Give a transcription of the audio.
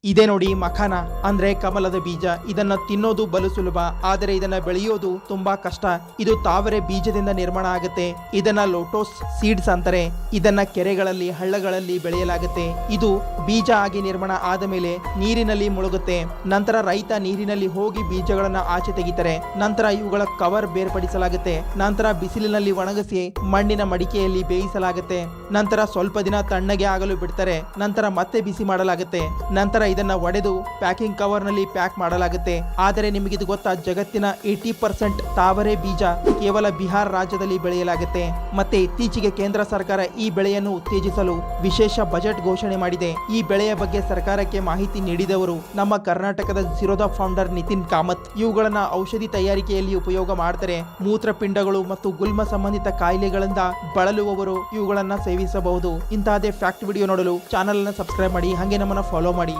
ಇದೇ ನೋಡಿ ಮಖಾನ ಅಂದ್ರೆ ಕಮಲದ ಬೀಜ. ಇದನ್ನ ತಿನ್ನೋದು ಬಲು ಸುಲಭ, ಆದರೆ ಇದನ್ನ ಬೆಳೆಯೋದು ತುಂಬಾ ಕಷ್ಟ. ಇದು ತಾವರೆ ಬೀಜದಿಂದ ನಿರ್ಮಾಣ ಆಗುತ್ತೆ. ಇದನ್ನ ಲೋಟೋಸ್ ಸೀಡ್ಸ್ ಅಂತಾರೆ. ಇದನ್ನ ಕೆರೆಗಳಲ್ಲಿ ಹಳ್ಳಗಳಲ್ಲಿ ಬೆಳೆಯಲಾಗುತ್ತೆ. ಇದು ಬೀಜ ಆಗಿ ನಿರ್ಮಾಣ ಆದ ಮೇಲೆ ನೀರಿನಲ್ಲಿ ಮುಳುಗುತ್ತೆ. ನಂತರ ರೈತ ನೀರಿನಲ್ಲಿ ಹೋಗಿ ಬೀಜಗಳನ್ನ ಆಚೆ ತೆಗಿತಾರೆ. ನಂತರ ಇವುಗಳ ಕವರ್ ಬೇರ್ಪಡಿಸಲಾಗುತ್ತೆ. ನಂತರ ಬಿಸಿಲಿನಲ್ಲಿ ಒಣಗಿಸಿ ಮಣ್ಣಿನ ಮಡಿಕೆಯಲ್ಲಿ ಬೇಯಿಸಲಾಗುತ್ತೆ. ನಂತರ ಸ್ವಲ್ಪ ದಿನ ತಣ್ಣಗೆ ಆಗಲು ಬಿಡ್ತಾರೆ. ನಂತರ ಮತ್ತೆ ಬಿಸಿ ಮಾಡಲಾಗುತ್ತೆ. ನಂತರ ಇದನ್ನ ಒಡೆದು ಪ್ಯಾಕಿಂಗ್ ಕವರ್ ನಲ್ಲಿ ಪ್ಯಾಕ್ ಮಾಡಲಾಗುತ್ತೆ. ಆದರೆ ನಿಮಗಿದು ಗೊತ್ತಾ, ಜಗತ್ತಿನ 80% ತಾವರೆ ಬೀಜ ಕೇವಲ ಬಿಹಾರ ರಾಜ್ಯದಲ್ಲಿ ಬೆಳೆಯಲಾಗುತ್ತೆ. ಮತ್ತೆ ಇತ್ತೀಚೆಗೆ ಕೇಂದ್ರ ಸರ್ಕಾರ ಈ ಬೆಳೆಯನ್ನು ಉತ್ತೇಜಿಸಲು ವಿಶೇಷ ಬಜೆಟ್ ಘೋಷಣೆ ಮಾಡಿದೆ. ಈ ಬೆಳೆಯ ಬಗ್ಗೆ ಸರ್ಕಾರಕ್ಕೆ ಮಾಹಿತಿ ನೀಡಿದವರು ನಮ್ಮ ಕರ್ನಾಟಕದ ಝೀರೋದ ಫೌಂಡರ್ ನಿತಿನ್ ಕಾಮತ್. ಇವುಗಳನ್ನ ಔಷಧಿ ತಯಾರಿಕೆಯಲ್ಲಿ ಉಪಯೋಗ ಮಾಡ್ತಾರೆ. ಮೂತ್ರಪಿಂಡಗಳು ಮತ್ತು ಗುಲ್ಮ ಸಂಬಂಧಿತ ಕಾಯಿಲೆಗಳಿಂದ ಬಳಲುವವರು ಇವುಗಳನ್ನ ಸೇವಿಸಬಹುದು. ಇಂತಹದೇ ಫ್ಯಾಕ್ಟ್ ವಿಡಿಯೋ ನೋಡಲು ಚಾನಲ್ ಅನ್ನು ಸಬ್ಸ್ಕ್ರೈಬ್ ಮಾಡಿ, ಹಾಗೆ ನಮ್ಮನ್ನ ಫಾಲೋ ಮಾಡಿ.